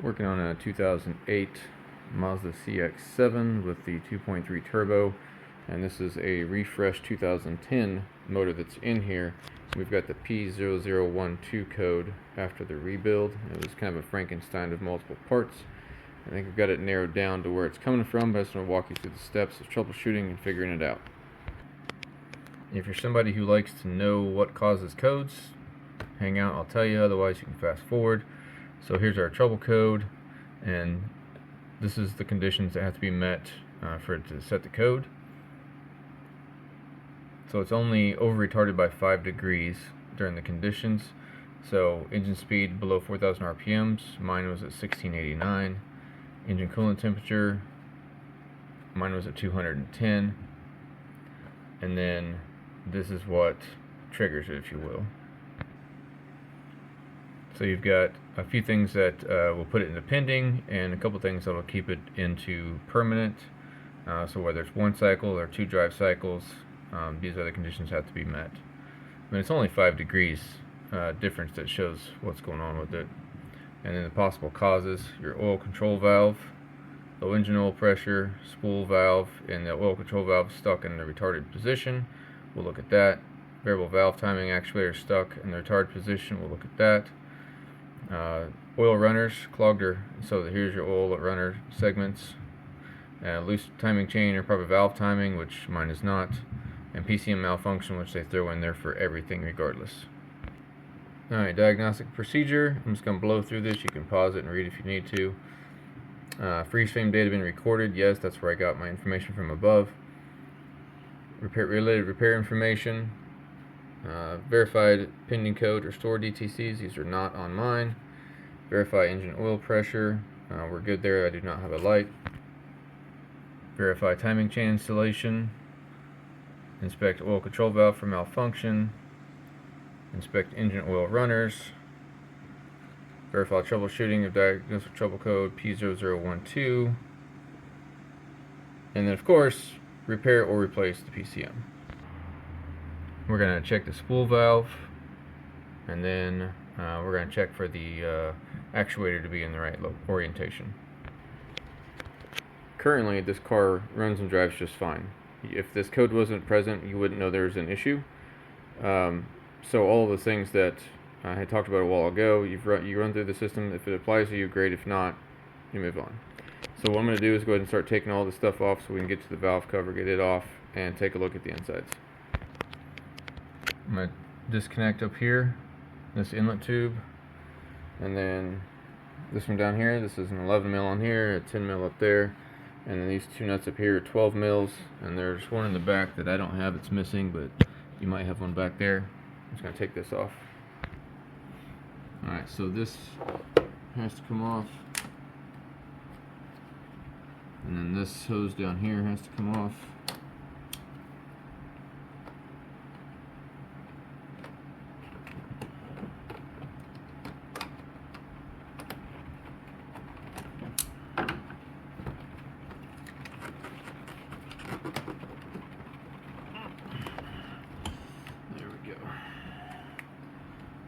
Working on a 2008 Mazda CX-7 with the 2.3 turbo, and this is a refreshed 2010 motor that's in here. We've got the p0012 code after the rebuild. It was kind of a Frankenstein of multiple parts. I think we've got it narrowed down to where it's coming from, but I just want to walk you through the steps of troubleshooting and figuring it out. If you're somebody who likes to know what causes codes, hang out, I'll tell you, otherwise you can fast forward. So here's our trouble code, and this is the conditions that have to be met for it to set the code. So it's only over retarded by 5 degrees during the conditions. So engine speed below 4,000 RPMs, mine was at 1689. Engine coolant temperature, mine was at 210. And then this is what triggers it, if you will. So you've got a few things that will put it into pending, and a couple things that will keep it into permanent. So whether it's 1 cycle or 2 drive cycles, these other conditions have to be met. I mean, it's only 5 degrees difference that shows what's going on with it. And then the possible causes: your oil control valve, low engine oil pressure, spool valve, and the oil control valve stuck in the retarded position. We'll look at that. Variable valve timing actuator stuck in the retarded position. We'll look at that. Oil runners clogged, so here's your oil runner segments. Loose timing chain or proper valve timing, which mine is not. And PCM malfunction, which they throw in there for everything regardless. Alright, diagnostic procedure. I'm just going to blow through this. You can pause it and read if you need to. Freeze frame data been recorded. Yes, that's where I got my information from above. Related repair information. Verified pending code or stored DTCs. These are not on mine. Verify engine oil pressure. We're good there. I do not have a light. Verify timing chain installation. Inspect oil control valve for malfunction. Inspect engine oil runners. Verify troubleshooting of diagnostic trouble code P0012. And then, of course, repair or replace the PCM. We're going to check the spool valve, and then we're going to check for the actuator to be in the right orientation. Currently, this car runs and drives just fine. If this code wasn't present, you wouldn't know there was an issue. So all of the things that I had talked about a while ago, you run through the system. If it applies to you, great. If not, you move on. So what I'm going to do is go ahead and start taking all this stuff off so we can get to the valve cover, get it off, and take a look at the insides. I'm going to disconnect up here, this inlet tube, and then this one down here. This is an 11 mil on here, a 10 mil up there, and then these 2 nuts up here are 12 mils, and there's one in the back that I don't have, it's missing, but you might have one back there. I'm just going to take this off. Alright, so this has to come off, and then this hose down here has to come off.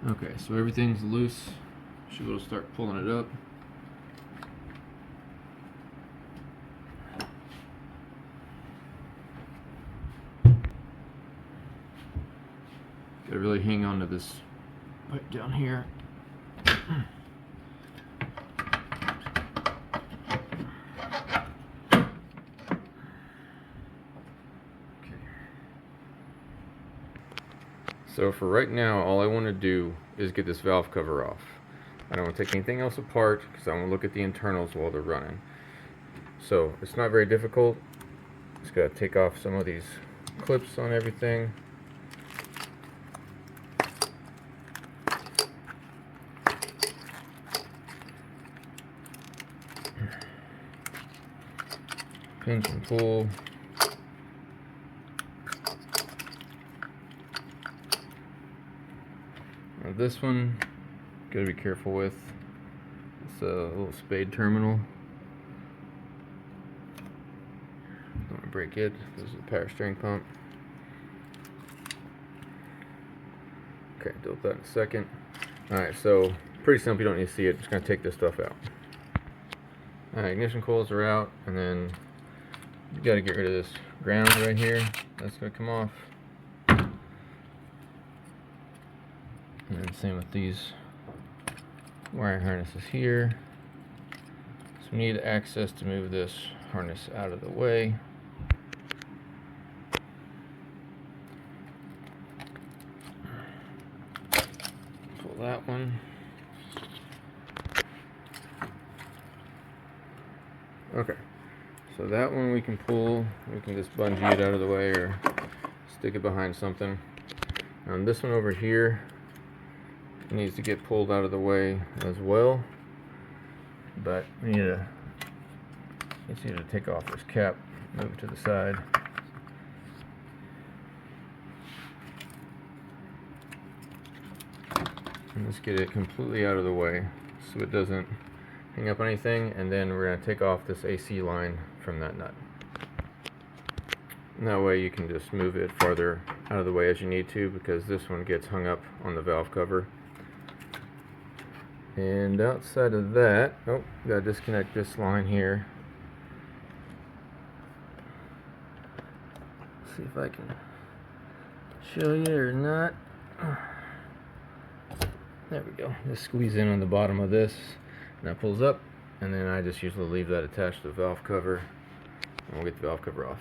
Okay, so everything's loose. Should be able to start pulling it up. Gotta really hang on to this pipe down here. So for right now, all I want to do is get this valve cover off. I don't want to take anything else apart because I want to look at the internals while they're running. So it's not very difficult. Just got to take off some of these clips on everything. Pinch and pull. Now this one, gotta be careful with. It's a little spade terminal. Don't want to break it. This is the power steering pump. Okay, deal with that in a second. Alright, so pretty simple, you don't need to see it. Just gonna take this stuff out. Ignition coils are out, and then you got to get rid of this ground right here. That's going to come off. And then same with these wiring harnesses here. So we need access to move this harness out of the way. Pull that one. Okay, so that one we can pull. We can just bungee it out of the way or stick it behind something. This one over here needs to get pulled out of the way as well, but we need to, it's easier to take off this cap, move it to the side. And let's get it completely out of the way so it doesn't hang up anything, and then we're going to take off this AC line from that nut. And that way you can just move it farther out of the way as you need to, because this one gets hung up on the valve cover. And outside of that, oh, gotta disconnect this line here. See if I can show you or not. There we go. Just squeeze in on the bottom of this, and that pulls up, and then I just usually leave that attached to the valve cover, and we'll get the valve cover off.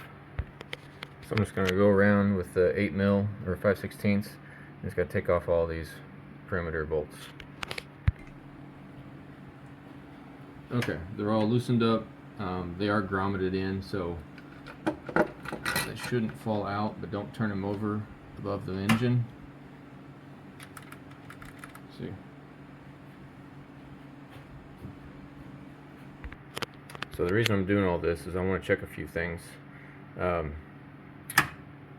So I'm just going to go around with the 8mm or 5/16, and just got to take off all these perimeter bolts. Okay, they're all loosened up. They are grommeted in, so they shouldn't fall out, but don't turn them over above the engine. Let's see. So the reason I'm doing all this is I want to check a few things. Kind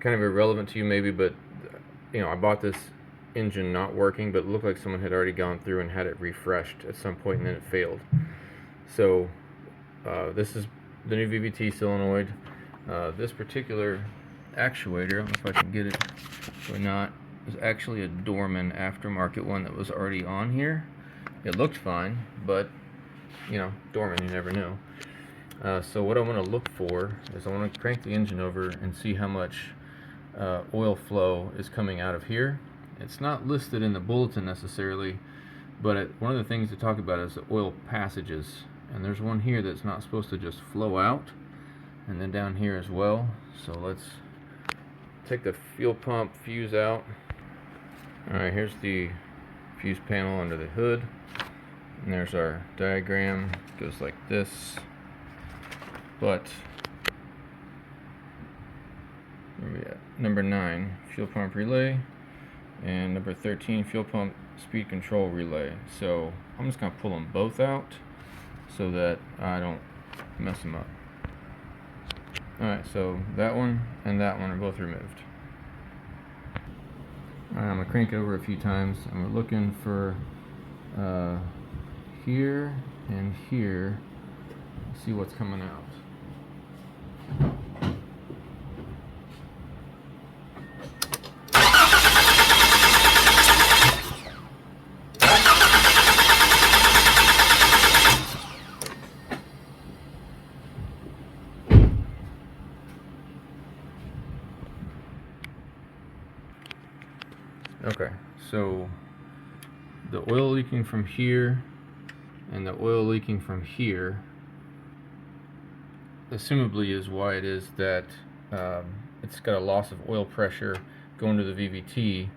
of irrelevant to you maybe, but you know, I bought this engine not working, but it looked like someone had already gone through and had it refreshed at some point, and then it failed. So this is the new VVT solenoid. This particular actuator, I don't know if I can get it or not, is actually a Dorman aftermarket one that was already on here. It looked fine, but you know, Dorman, you never know. So what I want to look for is I want to crank the engine over and see how much oil flow is coming out of here. It's not listed in the bulletin necessarily, but one of the things to talk about is the oil passages, and there's one here that's not supposed to just flow out, and then down here as well. So let's take the fuel pump fuse out. Alright, here's the fuse panel under the hood, and there's our diagram. It goes like this, but where are we at? Number 9, fuel pump relay, and number 13, fuel pump speed control relay. So I'm just going to pull them both out so that I don't mess them up. Alright, so that one and that one are both removed. Alright, I'm going to crank it over a few times, and we're looking for here and here. See what's coming out. Okay, so the oil leaking from here and the oil leaking from here assumably is why it is that it's got a loss of oil pressure going to the VVT,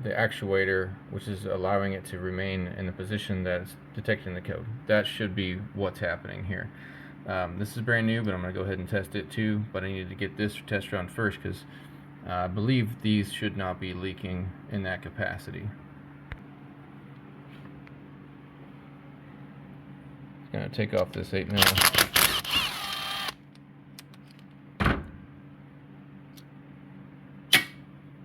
the actuator, which is allowing it to remain in the position that it's detected in the code. That should be what's happening here. This is brand new, but I'm going to go ahead and test it too, but I need to get this test run first because I believe these should not be leaking in that capacity. Just going to take off this 8mm.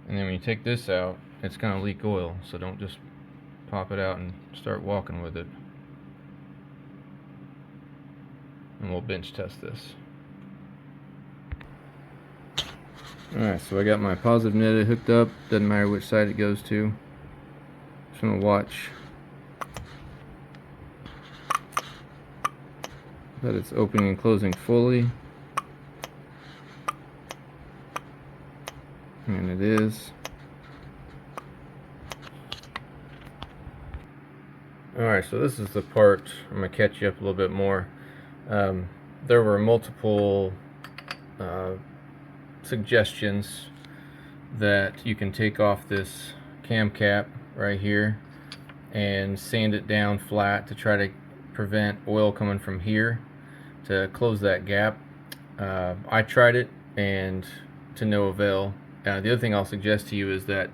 And then when you take this out, it's going to leak oil, so don't just pop it out and start walking with it. And we'll bench test this. Alright, so I got my positive netted hooked up, doesn't matter which side it goes to. Just going to watch. that it's opening and closing fully. And it is. Alright, so this is the part I'm going to catch you up a little bit more. There were multiple suggestions that you can take off this cam cap right here and sand it down flat to try to prevent oil coming from here to close that gap. I tried it and to no avail. The other thing I'll suggest to you is that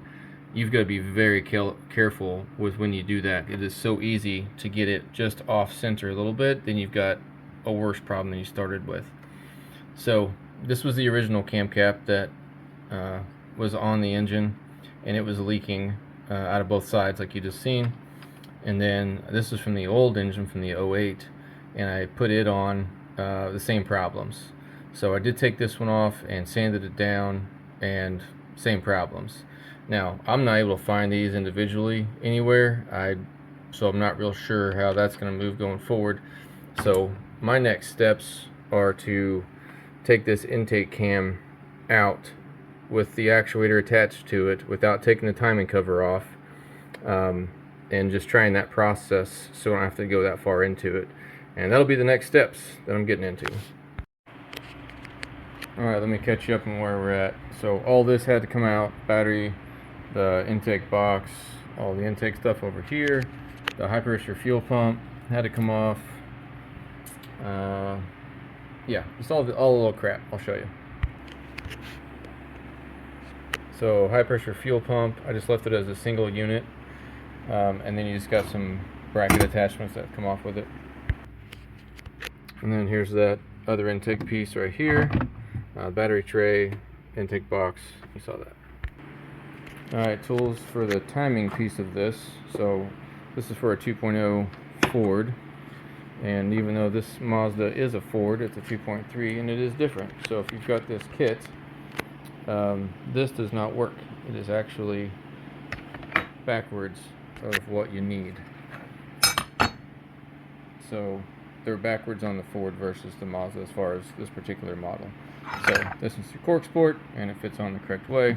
you've got to be very careful with when you do that. It is so easy to get it just off center a little bit, then you've got a worse problem than you started with. So this was the original cam cap that was on the engine, and it was leaking out of both sides like you just seen. And then this is from the old engine from the 08, and I put it on the same problems. So I did take this one off and sanded it down, and same problems. Now I'm not able to find these individually anywhere, so I'm not real sure how that's going to move going forward. So my next steps are to take this intake cam out with the actuator attached to it without taking the timing cover off, and just trying that process so I don't have to go that far into it. And that'll be the next steps that I'm getting into. Alright, let me catch you up on where we're at. So all this had to come out: battery, the intake box, all the intake stuff over here, the high pressure fuel pump had to come off. Yeah, just all the little crap. I'll show you. So high pressure fuel pump, I just left it as a single unit, and then you just got some bracket attachments that come off with it. And then here's that other intake piece right here, battery tray, intake box, you saw that. Alright, tools for the timing piece of this. So this is for a 2.0 Ford, and even though this Mazda is a Ford, it's a 2.3 and it is different. So if you've got this kit, this does not work. It is actually backwards of what you need. So they're backwards on the Ford versus the Mazda as far as this particular model. So this is your cork sport, and it fits on the correct way.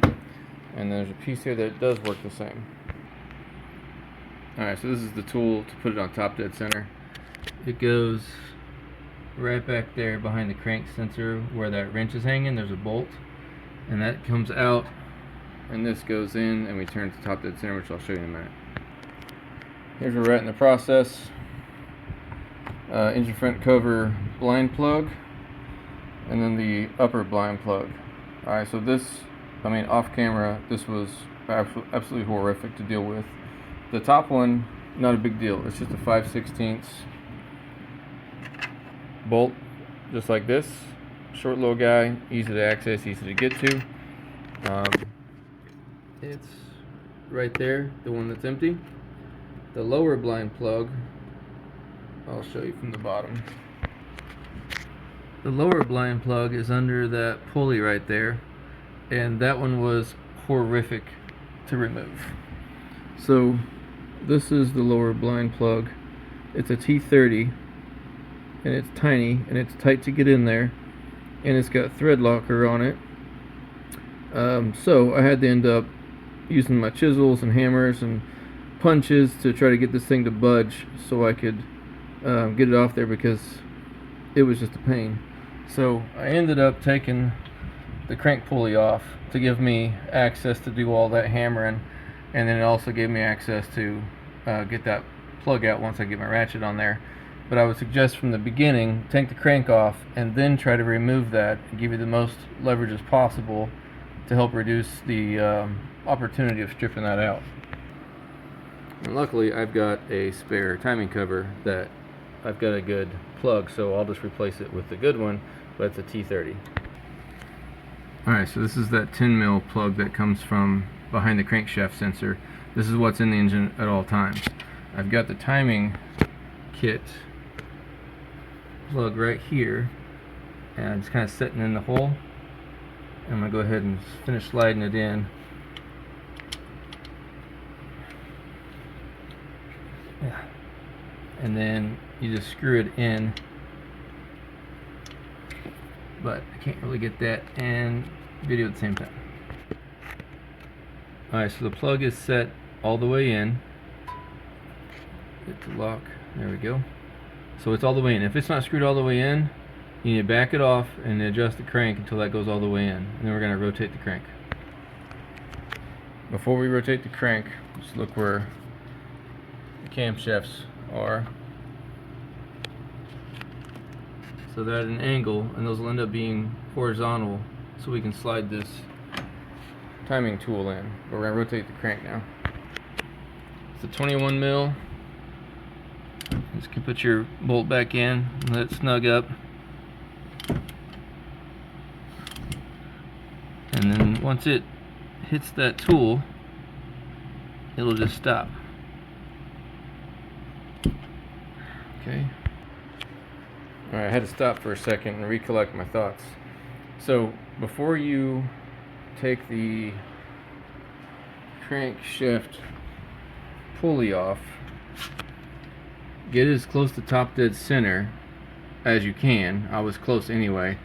And there's a piece here that does work the same. Alright, so this is the tool to put it on top dead center. It goes right back there behind the crank sensor where that wrench is hanging. There's a bolt, and that comes out, and this goes in, and we turn it to top dead center, which I'll show you in a minute. Here's where we're at in the process. Engine front cover blind plug, and then the upper blind plug. Alright, so this, off camera, this was absolutely horrific to deal with. The top one, not a big deal. It's just a 5/16 bolt, just like this. Short little guy, easy to access, easy to get to. It's right there, the one that's empty. The lower blind plug, I'll show you from the bottom. The lower blind plug is under that pulley right there, and that one was horrific to remove. So this is the lower blind plug. It's a T30, and it's tiny, and it's tight to get in there, and it's got thread locker on it. So I had to end up using my chisels and hammers and punches to try to get this thing to budge so I could get it off there, because it was just a pain. So I ended up taking the crank pulley off to give me access to do all that hammering, and then it also gave me access to get that plug out once I get my ratchet on there. But I would suggest from the beginning, take the crank off and then try to remove that and give you the most leverage as possible to help reduce the opportunity of stripping that out. And luckily I've got a spare timing cover that I've got a good plug, so I'll just replace it with the good one, but it's a T30. Alright, so this is that 10mm plug that comes from behind the crankshaft sensor. This is what's in the engine at all times. I've got the timing kit plug right here, and it's kind of sitting in the hole. And I'm going to go ahead and finish sliding it in. Yeah. And then you just screw it in but I can't really get that and video at the same time. Alright, so the plug is set all the way in. Get the lock, there we go. So it's all the way in. If it's not screwed all the way in, you need to back it off and adjust the crank until that goes all the way in. And then we're going to rotate the crank. Before we rotate the crank, just look where the camshafts are. So they're at an angle, and those will end up being horizontal, so we can slide this timing tool in. But we're going to rotate the crank now. It's a 21 mil. Just can put your bolt back in and let it snug up. And then once it hits that tool, it'll just stop. Okay. Alright, I had to stop for a second and recollect my thoughts. So before you take the crankshaft pulley off, get as close to top dead center as you can. I was close anyway,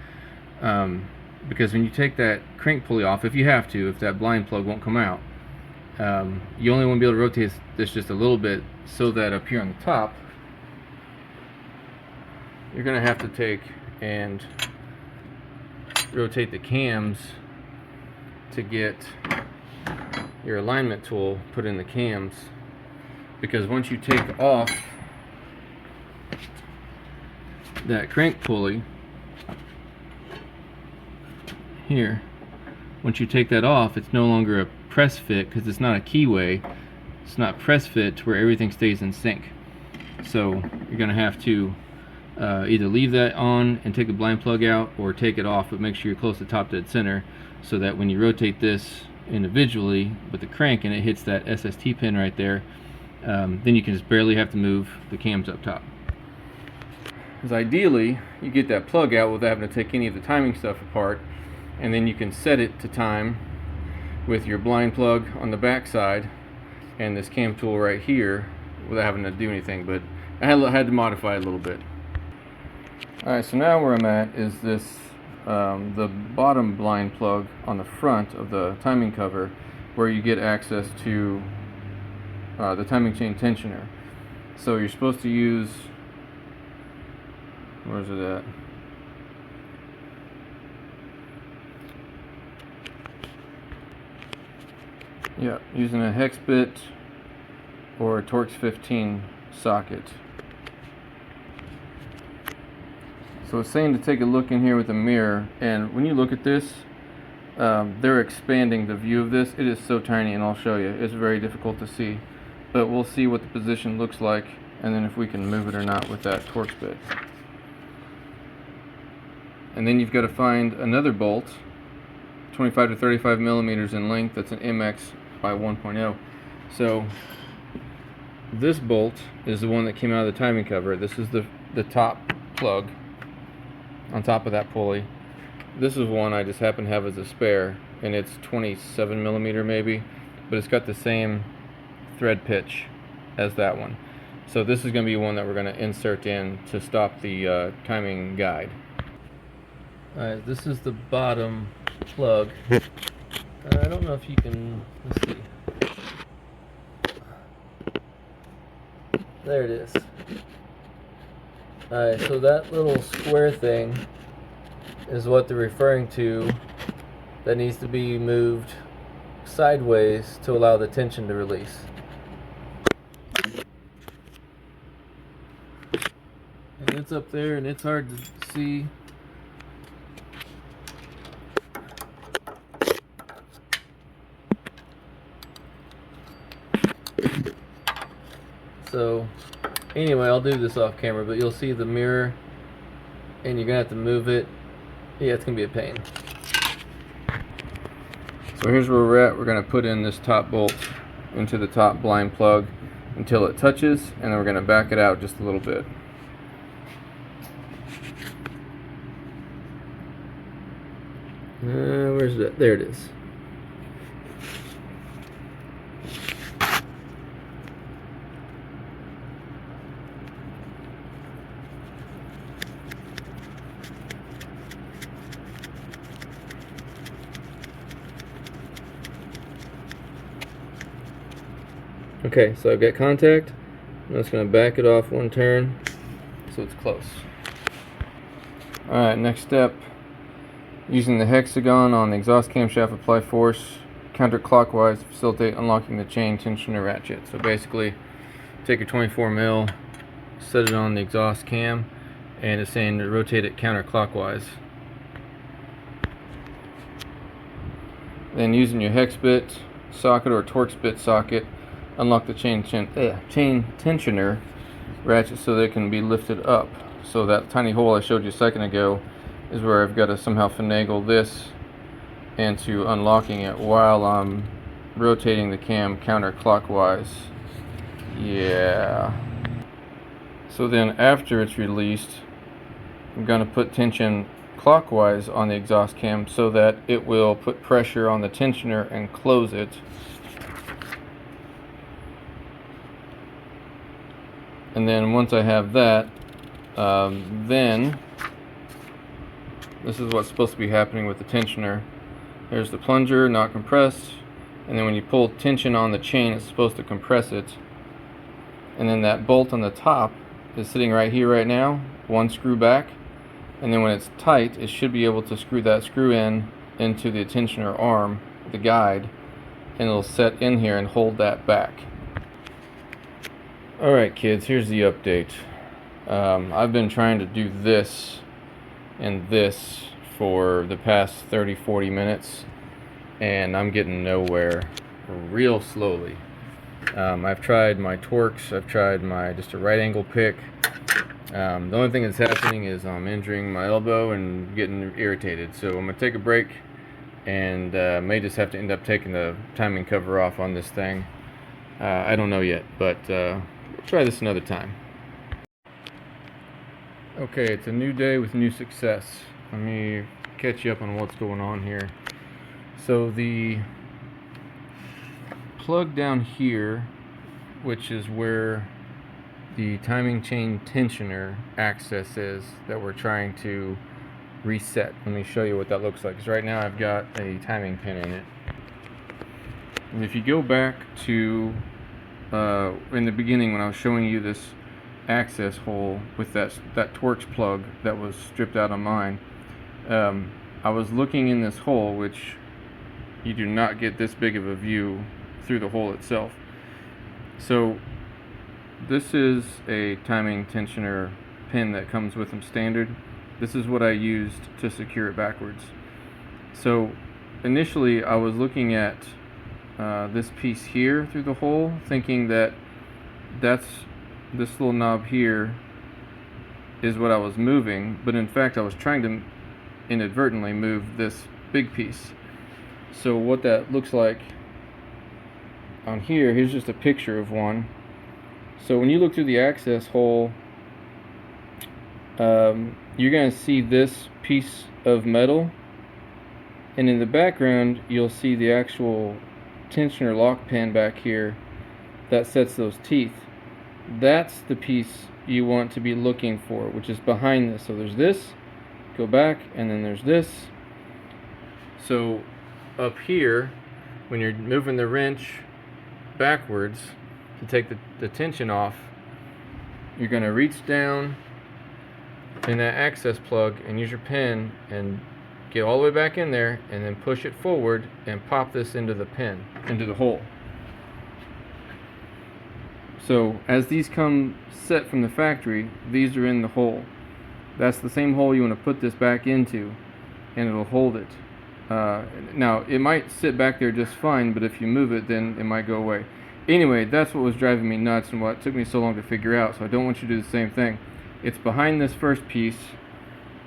because when you take that crank pulley off, if you have to, if that blind plug won't come out, you only want to be able to rotate this just a little bit, so that up here on the top, you're going to have to take and rotate the cams to get your alignment tool put in the cams, because once you take off that crank pulley here, once you take that off, it's no longer a press fit, because it's not a keyway. It's not press fit to where everything stays in sync. So you're going to have to either leave that on and take the blind plug out, or take it off, but make sure you're close to top dead center, so that when you rotate this individually with the crank and it hits that SST pin right there, then you can just barely have to move the cams up top. Because ideally, you get that plug out without having to take any of the timing stuff apart, and then you can set it to time with your blind plug on the back side and this cam tool right here without having to do anything. But I had to modify it a little bit. Alright, so now where I'm at is this the bottom blind plug on the front of the timing cover, where you get access to the timing chain tensioner. So you're supposed to use, where's it at? Yeah, using a hex bit or a Torx 15 socket. So it's saying to take a look in here with a mirror, and when you look at this, they're expanding the view of this. It is so tiny, and I'll show you. It's very difficult to see, but we'll see what the position looks like, and then if we can move it or not with that Torx bit. And then you've got to find another bolt, 25 to 35 millimeters in length. That's an MX by 1.0. So this bolt is the one that came out of the timing cover. This is the top plug on top of that pulley. This is one I just happen to have as a spare, and it's 27 millimeter maybe, but it's got the same thread pitch as that one. So this is going to be one that we're going to insert in to stop the timing guide. Alright, this is the bottom plug. I don't know if you can, let's see. There it is. Alright, so that little square thing is what they're referring to, that needs to be moved sideways to allow the tension to release. And it's up there and it's hard to see. So anyway, I'll do this off camera, but you'll see the mirror and you're gonna have to move it. Yeah, it's gonna be a pain. So here's where we're at. We're gonna put in this top bolt into the top blind plug until it touches, and then we're gonna back it out just a little bit. Where's that? There it is. Okay, so I've got contact. I'm just going to back it off one turn so it's close. Alright, next step, using the hexagon on the exhaust camshaft, apply force counterclockwise to facilitate unlocking the chain tensioner ratchet. So basically, take your 24 mil, set it on the exhaust cam, and it's saying to rotate it counterclockwise. Then using your hex bit socket or Torx bit socket, unlock the chain tensioner ratchet so that it can be lifted up. So that tiny hole I showed you a second ago is where I've got to somehow finagle this into unlocking it while I'm rotating the cam counterclockwise. Yeah. So then after it's released, I'm going to put tension clockwise on the exhaust cam so that it will put pressure on the tensioner and close it. And then once I have that, then this is what's supposed to be happening with the tensioner. There's the plunger, not compressed, and then when you pull tension on the chain, it's supposed to compress it. And then that bolt on the top is sitting right here right now, one screw back, and then when it's tight, it should be able to screw that screw in into the tensioner arm, the guide, and it'll set in here and hold that back. Alright kids, here's the update. I've been trying to do this and this for the past 30-40 minutes, and I'm getting nowhere real slowly. I've tried my Torx, I've tried my just a right angle pick. The only thing that's happening is I'm injuring my elbow and getting irritated, so I'm going to take a break and may just have to end up taking the timing cover off on this thing. I don't know yet, but we'll try this another time. Okay, it's a new day with new success. Let me catch you up on what's going on here. So the plug down here, which is where the timing chain tensioner access is that we're trying to reset. Let me show you what that looks like. Because right now I've got a timing pin in it. And if you go back to in the beginning when I was showing you this access hole with that Torx plug that was stripped out of mine, I was looking in this hole, which you do not get this big of a view through the hole itself. So this is a timing tensioner pin that comes with them standard. This is what I used to secure it backwards. So initially I was looking at this piece here through the hole, thinking that that's this little knob here is what I was moving, but in fact I was trying to inadvertently move this big piece. So what that looks like on here, here's just a picture of one. So when you look through the access hole, you're going to see this piece of metal, and in the background you'll see the actual tensioner lock pin back here that sets those teeth. That's the piece you want to be looking for, which is behind this. So there's this, go back, and then there's this. So up here, when you're moving the wrench backwards to take the tension off, you're going to reach down in that access plug and use your pin and get all the way back in there, and then push it forward and pop this into the pin, into the hole. So as these come set from the factory, these are in the hole. That's the same hole you want to put this back into, and it'll hold it. Now it might sit back there just fine, but if you move it, then it might go away. Anyway, that's what was driving me nuts and what took me so long to figure out, so I don't want you to do the same thing. It's behind this first piece.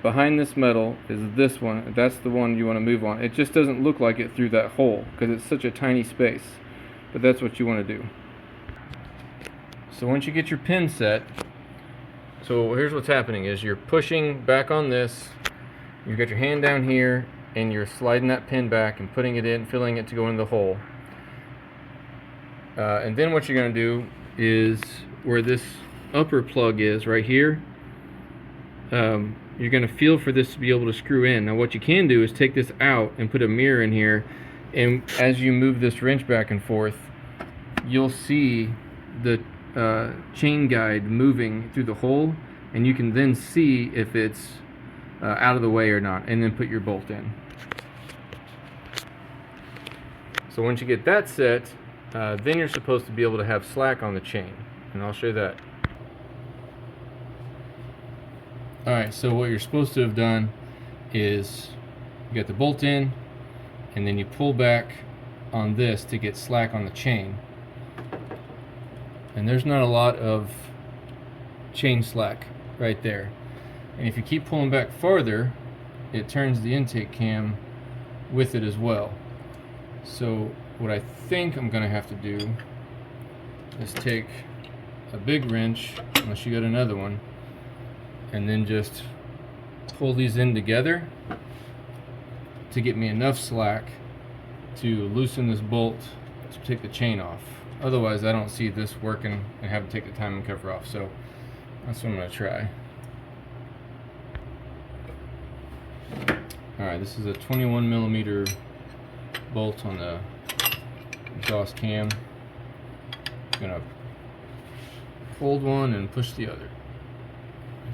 Behind this metal is this one. That's the one you want to move on. It just doesn't look like it through that hole because it's such a tiny space, but that's what you want to do. So once you get your pin set, so here's what's happening is you're pushing back on this, you've got your hand down here, and you're sliding that pin back and putting it in, filling it to go into the hole. And then what you're going to do is where this upper plug is right here, you're going to feel for this to be able to screw in. Now what you can do is take this out and put a mirror in here, and as you move this wrench back and forth, you'll see the chain guide moving through the hole, and you can then see if it's out of the way or not, and then put your bolt in. So once you get that set, then you're supposed to be able to have slack on the chain, and I'll show you that. Alright, so what you're supposed to have done is you get the bolt in, and then you pull back on this to get slack on the chain. And there's not a lot of chain slack right there. And if you keep pulling back farther, it turns the intake cam with it as well. So what I think I'm going to have to do is take a big wrench, unless you got another one, and then just pull these in together to get me enough slack to loosen this bolt to take the chain off. Otherwise, I don't see this working and having to take the timing cover off. So that's what I'm going to try. Alright, this is a 21mm bolt on the exhaust cam. I'm going to hold one and push the other.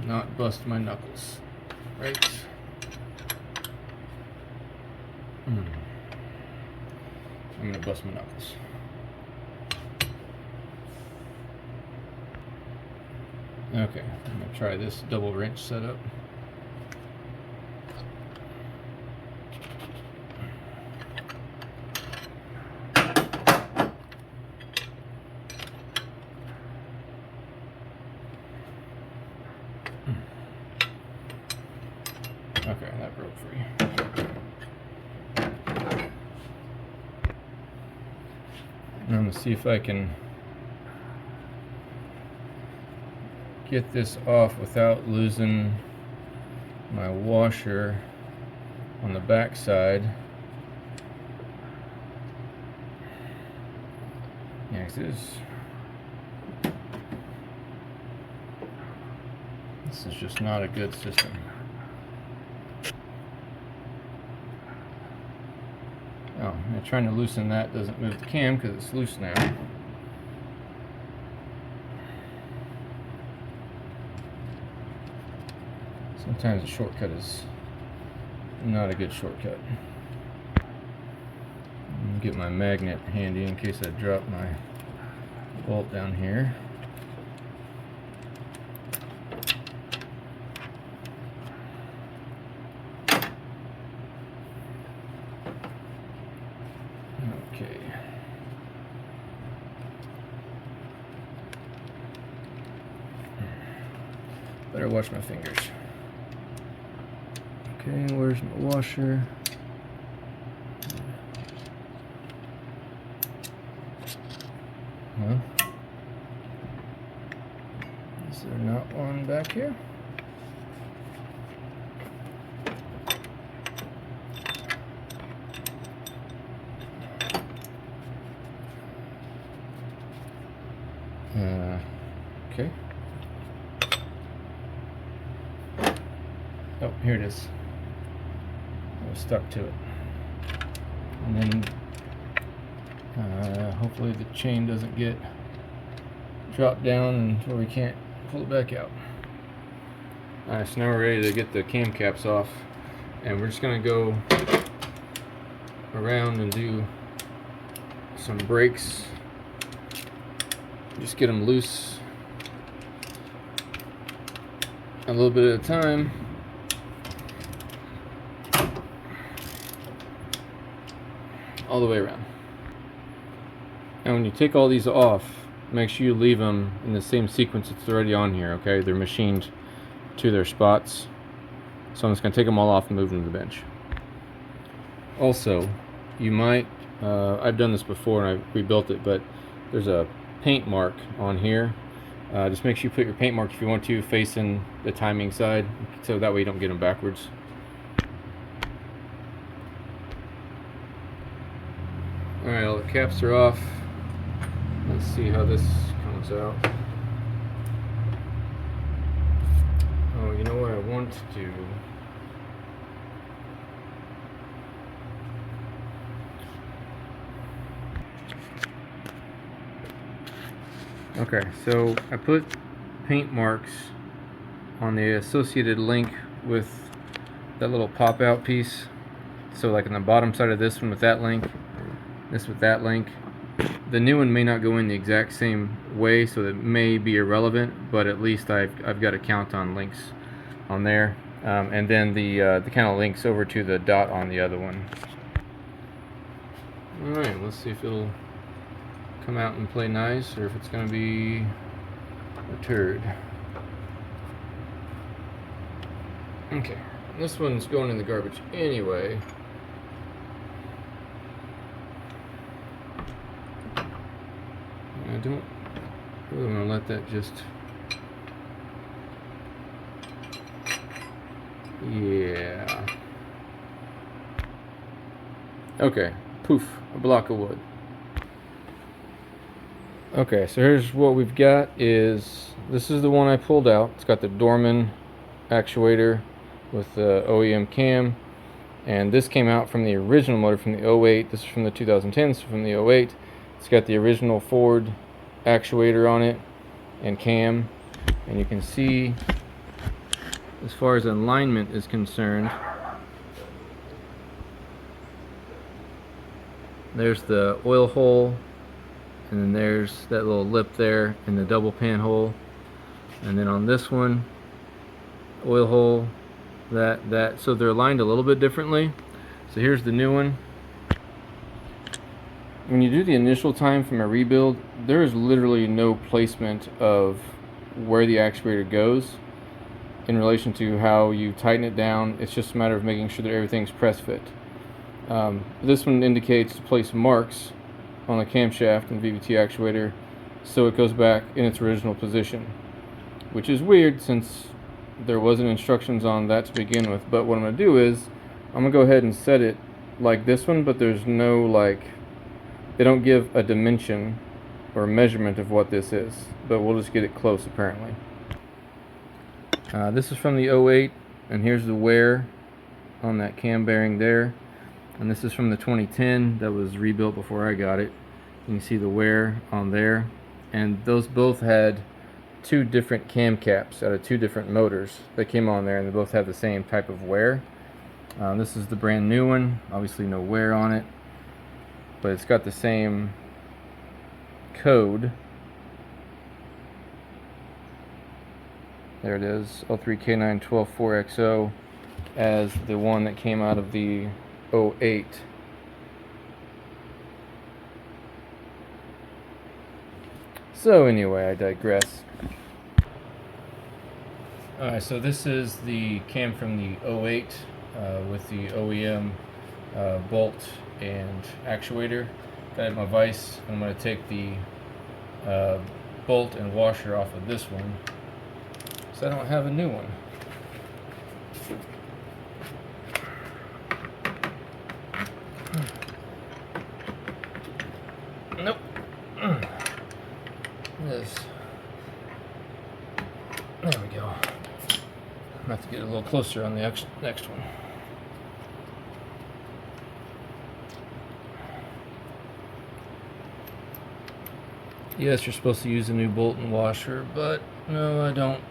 Not bust my knuckles. Right. I'm going to bust my knuckles. Okay, I'm going to try this double wrench setup. Okay, that broke free. And I'm going to see if I can get this off without losing my washer on the back side. Yeah, this is just not a good system. Oh, and trying to loosen that doesn't move the cam because it's loose now. Sometimes a shortcut is not a good shortcut. Get my magnet handy in case I drop my bolt down here. Okay. Better watch my fingers. Okay, where's my washer? Huh? Is there not one back here? Okay. Oh, here it is. I was stuck to it. And then hopefully the chain doesn't get dropped down and where we can't pull it back out. Alright, so now we're ready to get the cam caps off, and we're just going to go around and do some brakes. Just get them loose a little bit at a time. All the way around. And when you take all these off, make sure you leave them in the same sequence that's already on here, okay? They're machined to their spots. So I'm just going to take them all off and move them to the bench. Also, you might, I've done this before and I've rebuilt it, but there's a paint mark on here. Just make sure you put your paint mark, if you want to, facing the timing side, so that way you don't get them backwards. Alright, all the caps are off. Let's see how this comes out. Oh, you know what I want to do? Okay, so I put paint marks on the associated link with that little pop out piece. So like on the bottom side of this one with that link, this with that link. The new one may not go in the exact same way, so it may be irrelevant, but at least I've got a count on links on there. And then the kind of links over to the dot on the other one. Alright, let's see if it'll come out and play nice, or if it's going to be a turd. Okay, this one's going in the garbage anyway. I don't really want to let that just... Yeah. Okay, poof, a block of wood. Okay, so here's what we've got is, this is the one I pulled out. It's got the Dorman actuator with the OEM cam, and this came out from the original motor from the 08. This is from the 2010, so from the 08. It's got the original Ford actuator on it and cam, and you can see as far as alignment is concerned, there's the oil hole, and then there's that little lip there in the double pan hole, and then on this one, oil hole, that so they're aligned a little bit differently. So here's the new one. When you do the initial time from a rebuild, there is literally no placement of where the actuator goes in relation to how you tighten it down. It's just a matter of making sure that everything's press fit. This one indicates to place marks on the camshaft and VVT actuator so it goes back in its original position, which is weird since there wasn't instructions on that to begin with. But what I'm going to do is I'm going to go ahead and set it like this one, but there's no, like, they don't give a dimension or measurement of what this is, but we'll just get it close apparently. This is from the 08, and here's the wear on that cam bearing there. And this is from the 2010 that was rebuilt before I got it. You can see the wear on there, and those both had two different cam caps out of two different motors that came on there, and they both have the same type of wear. This is the brand new one, obviously no wear on it, but it's got the same code. There it is, L3K9124XO, as the one that came out of the 08. So anyway, I digress. Alright, so this is the cam from the 08 with the OEM bolt and actuator. Got it in my vise. I'm going to take the bolt and washer off of this one, so I don't have a new one. Nope. This. There we go. I'm going to have to get a little closer on the next one. Yes, you're supposed to use a new bolt and washer, but no, I don't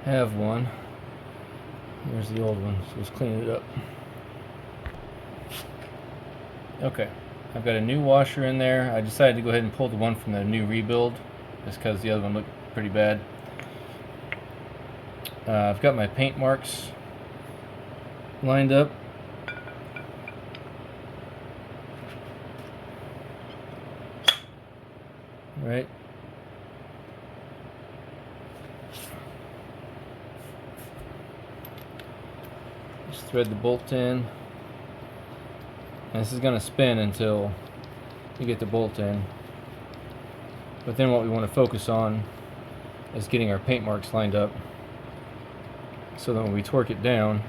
have one. Here's the old one, so let's clean it up. Okay, I've got a new washer in there. I decided to go ahead and pull the one from the new rebuild, just because the other one looked pretty bad. I've got my paint marks lined up. Right. Just thread the bolt in. And this is going to spin until you get the bolt in. But then what we want to focus on is getting our paint marks lined up, so that when we torque it down,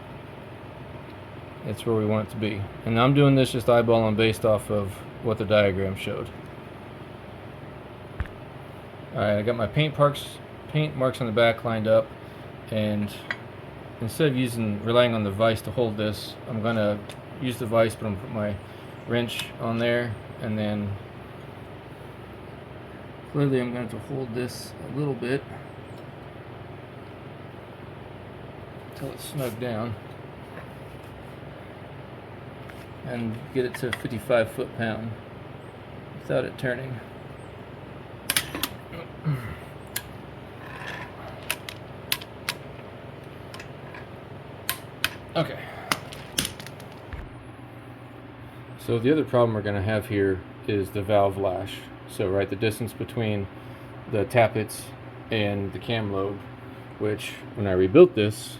it's where we want it to be. And I'm doing this just eyeballing based off of what the diagram showed. Alright, I got my paint marks on the back lined up, and instead of relying on the vise to hold this, I'm going to use the vise, but I'm going to put my wrench on there and then Clearly I'm going to have to hold this a little bit until it's snug down and get it to 55 foot-pound without it turning. Okay. So the other problem we're going to have here is the valve lash. So right, the distance between the tappets and the cam lobe, which when I rebuilt this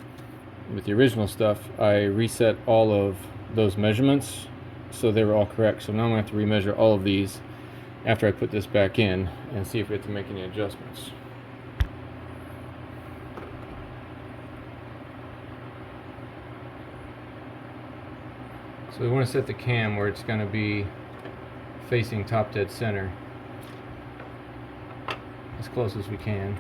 with the original stuff, I reset all of those measurements so they were all correct. So now I'm going to have to remeasure all of these after I put this back in and see if we have to make any adjustments. So we want to set the cam where it's going to be facing top dead center as close as we can.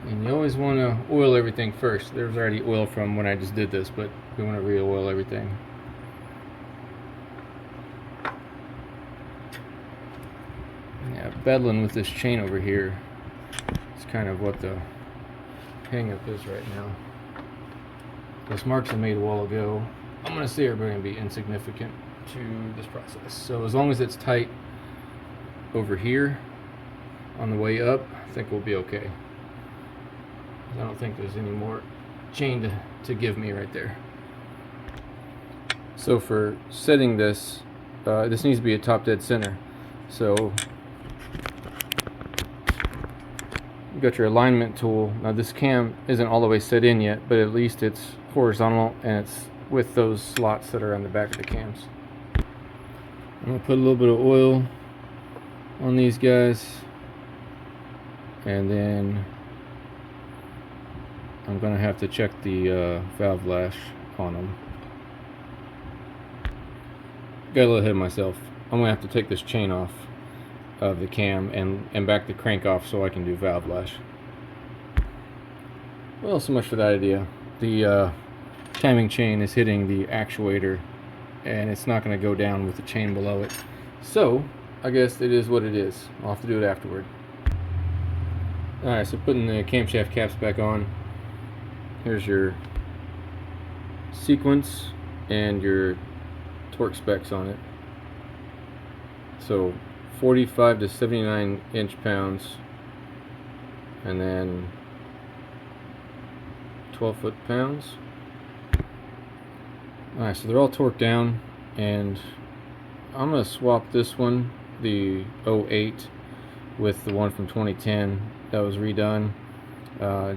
And you always want to oil everything first. There's already oil from when I just did this, but we want to re-oil everything. Yeah, battling with this chain over here is kind of what the hang up is right now. Those marks I made a while ago, I'm going to say are going to be insignificant to this process. So as long as it's tight over here on the way up, I think we'll be okay. I don't think there's any more chain to give me right there. So for setting this, this needs to be a top dead center. So you got your alignment tool. Now this cam isn't all the way set in yet, but at least it's horizontal and it's with those slots that are on the back of the cams. I'm going to put a little bit of oil on these guys, and then I'm going to have to check the valve lash on them. Got a little ahead of myself. I'm going to have to take this chain off of the cam and back the crank off so I can do valve lash. Well, so much for that idea. The timing chain is hitting the actuator and it's not going to go down with the chain below it. So I guess it is what it is. I'll have to do it afterward. Alright, so putting the camshaft caps back on. Here's your sequence and your torque specs on it. So 45 to 79 inch-pounds, and then 12 foot-pounds. Alright, so they're all torqued down, and I'm going to swap this one, the 08, with the one from 2010 that was redone.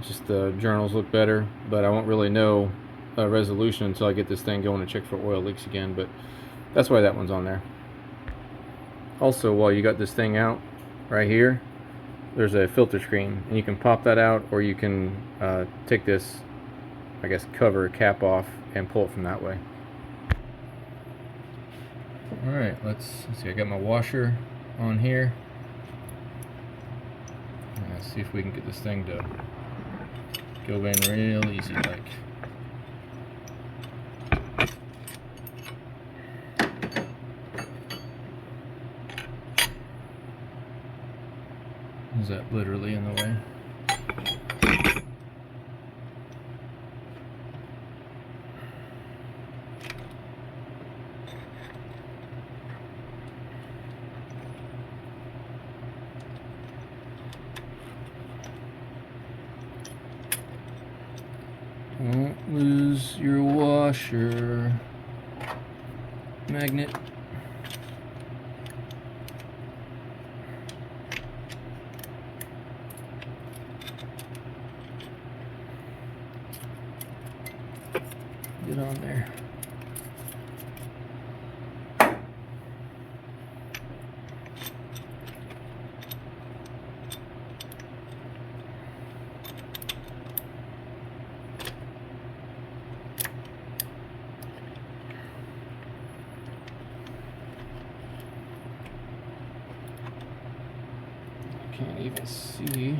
Just the journals look better, but I won't really know resolution until I get this thing going and check for oil leaks again, but that's why that one's on there. Also, while you got this thing out right here, there's a filter screen, and you can pop that out, or you can take this, I guess, cover cap off and pull it from that way. Alright, let's see, I got my washer on here. Let's see if we can get this thing to go in real easy like. Is that literally in the way? Don't lose your washer magnet. Get on there. can't even see.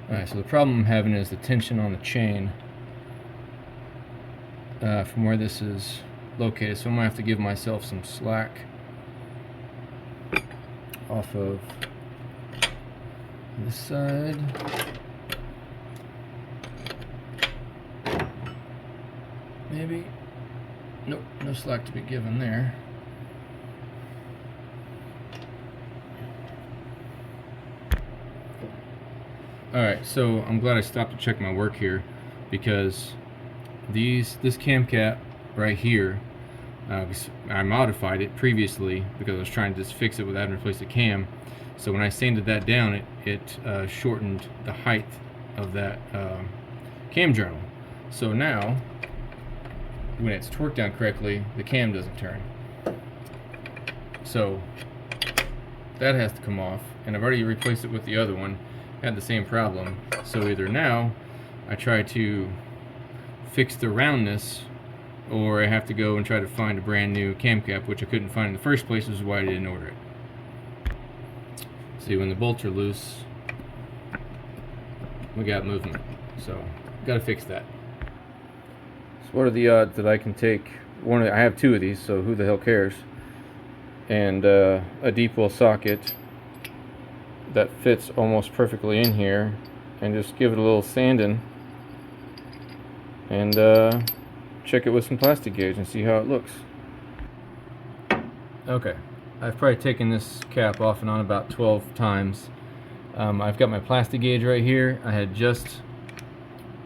Alright, so the problem I'm having is the tension on the chain from where this is located, so I'm going to have to give myself some slack off of this side. Maybe. Nope, no slack to be given there. Alright, so I'm glad I stopped to check my work here, because this cam cap right here, I modified it previously because I was trying to just fix it without having to replace the cam. So when I sanded that down, it shortened the height of that cam journal. So now, when it's torqued down correctly, the cam doesn't turn. So that has to come off, and I've already replaced it with the other one. Had the same problem. So either now I try to fix the roundness, or I have to go and try to find a brand new cam cap, which I couldn't find in the first place, which is why I didn't order it. See, when the bolts are loose, we got movement, so gotta fix that. So what are the odds that I can take I have two of these, so who the hell cares, and a deep well socket that fits almost perfectly in here, and just give it a little sanding and check it with some plastic gauge and see how it looks. Okay, I've probably taken this cap off and on about 12 times. I've got my plastic gauge right here. I had just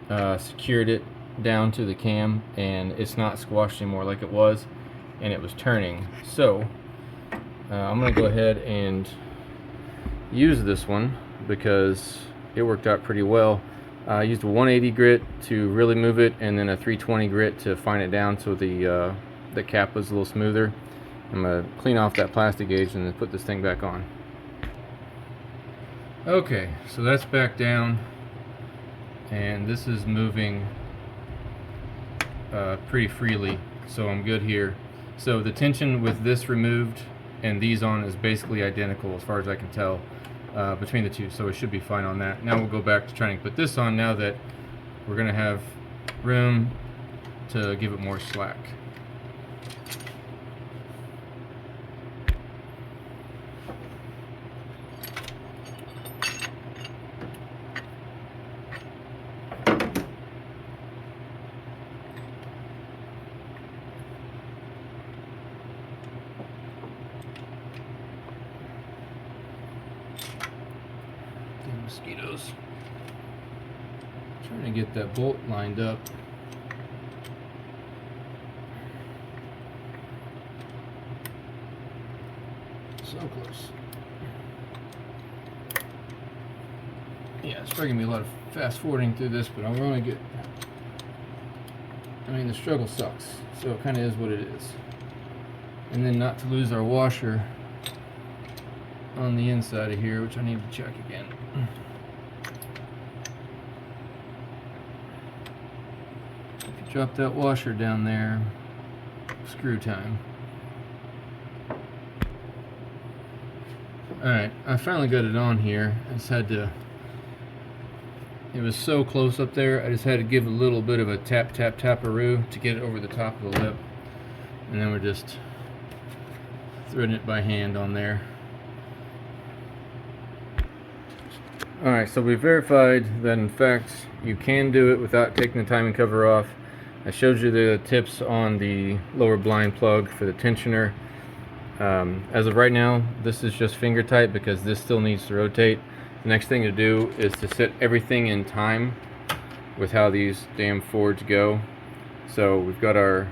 secured it down to the cam, and it's not squashed anymore like it was, and it was turning. So I'm going to go ahead and use this one because it worked out pretty well. I used a 180 grit to really move it, and then a 320 grit to fine it down so the cap was a little smoother. I'm going to clean off that plastic gauge and then put this thing back on. Okay, so that's back down, and this is moving pretty freely, so I'm good here. So the tension with this removed and these on is basically identical as far as I can tell between the two, so it should be fine on that. Now we'll go back to trying to put this on now that we're going to have room to give it more slack. Mosquitoes. Trying to get that bolt lined up. So close. Yeah, it's probably gonna be a lot of fast forwarding through this, but I'm gonna get. I mean, the struggle sucks, so it kind of is what it is. And then not to lose our washer on the inside of here, which I need to check again. If you drop that washer down there, screw time. Alright, I finally got it on here. I just had to, it was so close up there, I just had to give a little bit of a tap tap taparoo to get it over the top of the lip, and then we're just threading it by hand on there. Alright, so we verified that in fact you can do it without taking the timing cover off. I showed you the tips on the lower blind plug for the tensioner. As of right now, this is just finger tight because this still needs to rotate. The next thing to do is to set everything in time with how these damn Fords go. So we've got our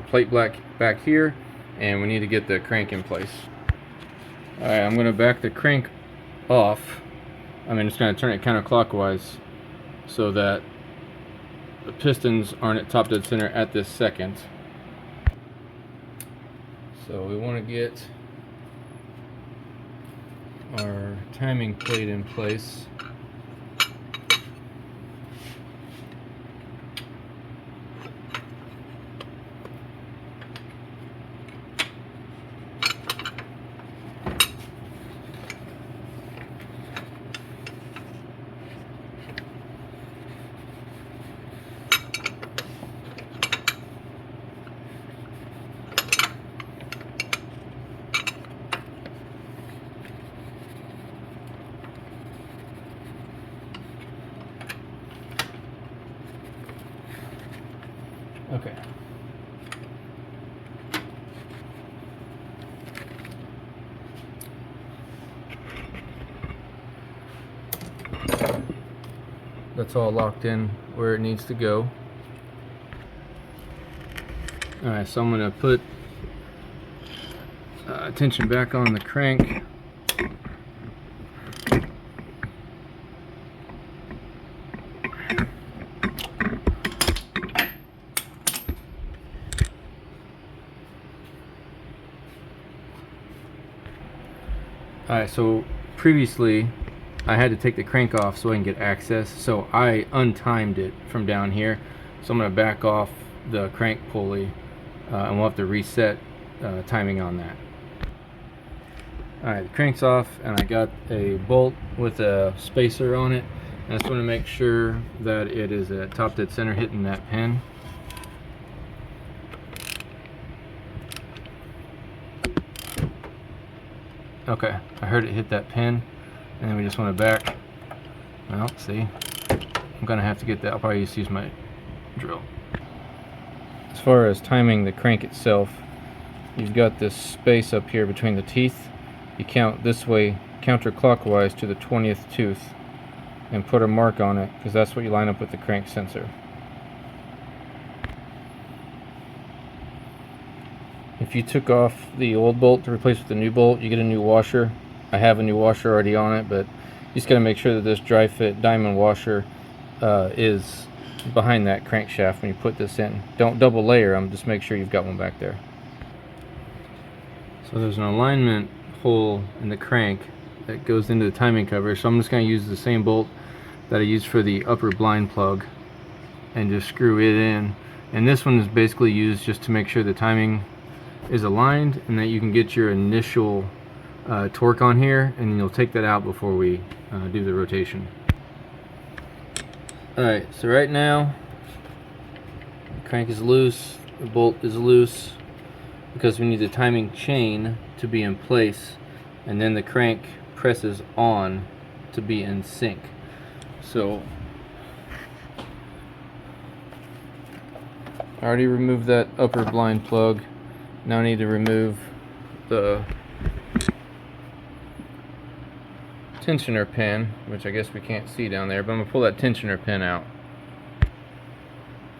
plate back here, and we need to get the crank in place. Alright, I'm going to back the crank off. I'm just going to turn it counterclockwise so that the pistons aren't at top dead center at this second. So we want to get our timing plate in place. Okay. That's all locked in where it needs to go. Alright, so I'm going to put tension back on the crank. Alright, so previously I had to take the crank off so I can get access, so I untimed it from down here. So I'm going to back off the crank pulley and we'll have to reset timing on that. Alright, the crank's off and I got a bolt with a spacer on it. And I just want to make sure that it is at top dead center hitting that pin. Okay, I heard it hit that pin, and then we just want to back. Well, see, I'm gonna have to get that. I'll probably just use my drill. As far as timing the crank itself, you've got this space up here between the teeth. You count this way counterclockwise to the 20th tooth and put a mark on it, because that's what you line up with the crank sensor. If you took off the old bolt to replace with the new bolt, you get a new washer. I have a new washer already on it, but you just got to make sure that this dry fit diamond washer is behind that crankshaft when you put this in. Don't double layer them, just make sure you've got one back there. So there's an alignment hole in the crank that goes into the timing cover, so I'm just going to use the same bolt that I used for the upper blind plug and just screw it in. And this one is basically used just to make sure the timing is aligned and that you can get your initial torque on here, and you'll take that out before we do the rotation. Alright, so right now the crank is loose, the bolt is loose, because we need the timing chain to be in place, and then the crank presses on to be in sync. So I already removed that upper blind plug. Now I need to remove the tensioner pin, which I guess we can't see down there, but I'm going to pull that tensioner pin out.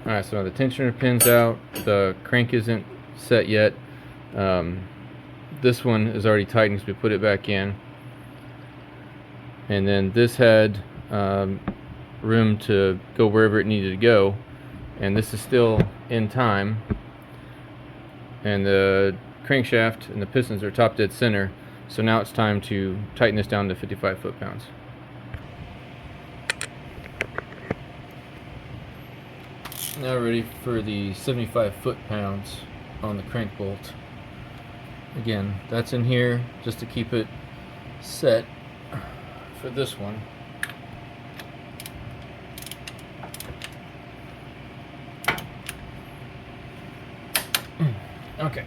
Alright, so the tensioner pin's out, the crank isn't set yet. This one is already tightened because we put it back in. And then this had room to go wherever it needed to go, and this is still in time. And the crankshaft and the pistons are top dead center, so now it's time to tighten this down to 55 foot-pounds. Now we're ready for the 75 foot-pounds on the crank bolt. Again, that's in here just to keep it set for this one. Okay.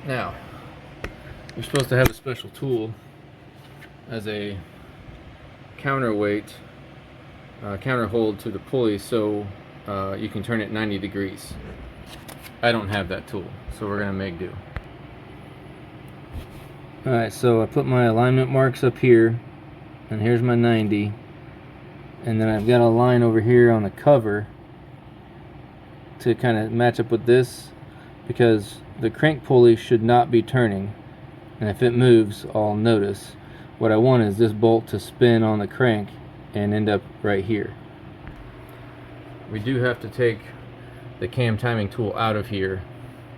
Now, you're supposed to have a special tool as a counterweight, counter hold to the pulley, so you can turn it 90 degrees. I don't have that tool, so we're going to make do. Alright, so I put my alignment marks up here, and here's my 90, and then I've got a line over here on the cover to kind of match up with this, because the crank pulley should not be turning, and if it moves I'll notice. What I want is this bolt to spin on the crank and end up right here. We do have to take the cam timing tool out of here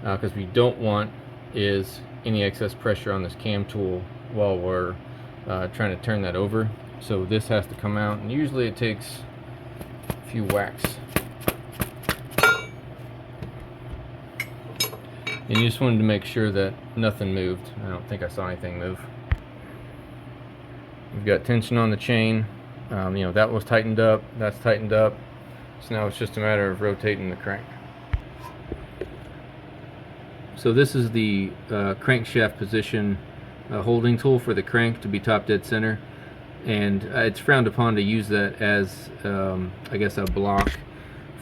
because we don't want is any excess pressure on this cam tool while we're trying to turn that over. So this has to come out, and usually it takes a few whacks. And you just wanted to make sure that nothing moved. I don't think I saw anything move. We've got tension on the chain. You know, that was tightened up, that's tightened up. So now it's just a matter of rotating the crank. So this is the crankshaft position holding tool for the crank to be top dead center. And it's frowned upon to use that as, I guess, a block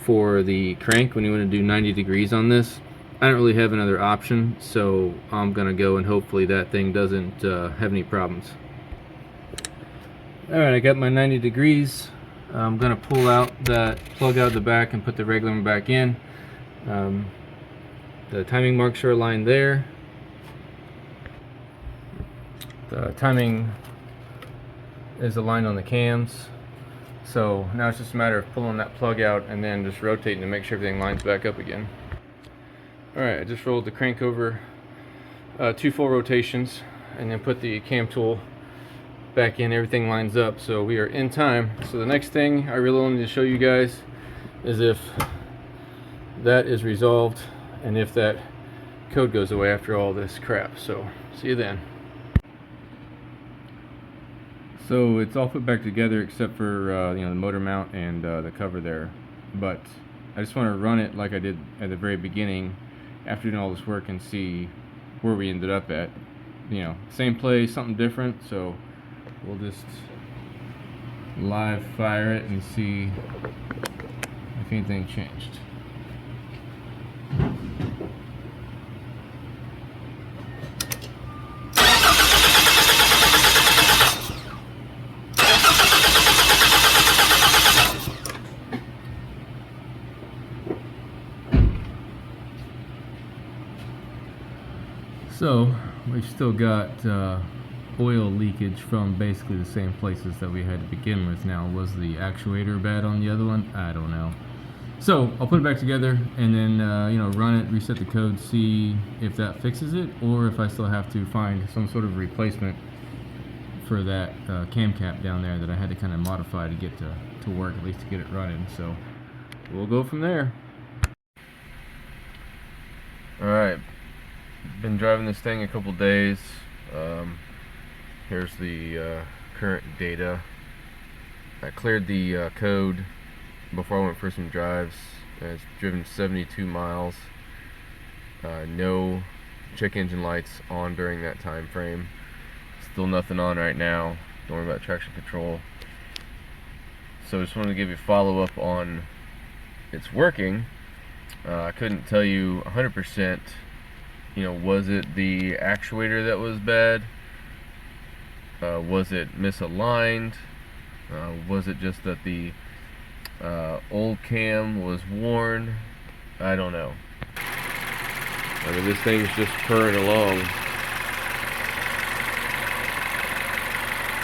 for the crank when you want to do 90 degrees on this. I don't really have another option, so I'm going to go and hopefully that thing doesn't have any problems. Alright, I got my 90 degrees. I'm going to pull out that plug out the back and put the regular one back in. The timing marks are aligned there. The timing is aligned on the cams. So now it's just a matter of pulling that plug out and then just rotating to make sure everything lines back up again. Alright, I just rolled the crank over 2 full rotations and then put the cam tool back in. Everything lines up, so we are in time. So the next thing I really wanted to show you guys is if that is resolved and if that code goes away after all this crap. So see you then. So it's all put back together except for you know, the motor mount and the cover there, but I just want to run it like I did at the very beginning after doing all this work and see where we ended up at. You know, same place, something different. So we'll just live fire it and see if anything changed. So we've still got oil leakage from basically the same places that we had to begin with. Now, was the actuator bad on the other one? I don't know. So I'll put it back together and then you know, run it, reset the code, see if that fixes it, or if I still have to find some sort of replacement for that cam cap down there that I had to kind of modify to get to work, at least to get it running. So we'll go from there. Alright, been driving this thing a couple days. Here's the current data. I cleared the code before I went for some drives. It's driven 72 miles. No check engine lights on during that time frame. Still nothing on right now. Don't worry about traction control. So just wanted to give you a follow-up on it's working. I couldn't tell you 100%. You know, was it the actuator that was bad? Was it misaligned? Was it just that the old cam was worn? I don't know. I mean, this thing's just purring along.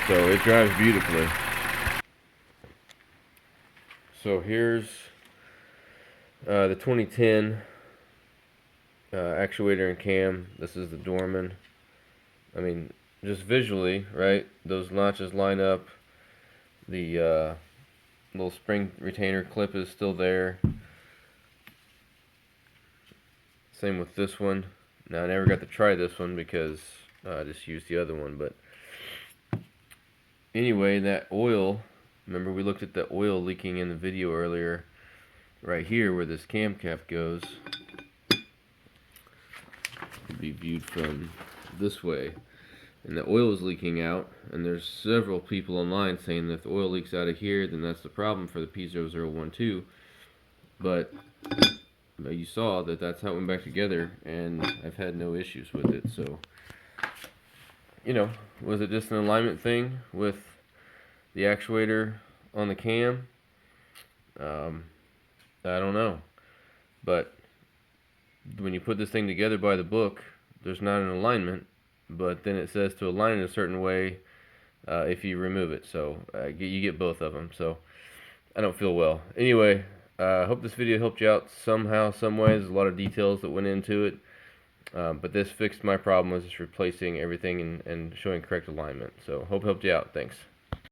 So it drives beautifully. So here's the 2010 actuator and cam. This is the Dorman. I mean, just visually, right? Those notches line up. The little spring retainer clip is still there. Same with this one. Now I never got to try this one because I just used the other one. But anyway, that oil. Remember we looked at the oil leaking in the video earlier. Right here where this cam cap goes. Could be viewed from this way. And the oil is leaking out, and there's several people online saying that if the oil leaks out of here, then that's the problem for the p0012. But you saw that that's how it went back together, and I've had no issues with it. So, you know, was it just an alignment thing with the actuator on the cam? I don't know. But when you put this thing together by the book, there's not an alignment. But then it says to align it a certain way if you remove it. So you get both of them. So I don't feel well. Anyway, I hope this video helped you out somehow, some way. There's a lot of details that went into it. But this fixed my problem, was just replacing everything and showing correct alignment. So hope helped you out. Thanks.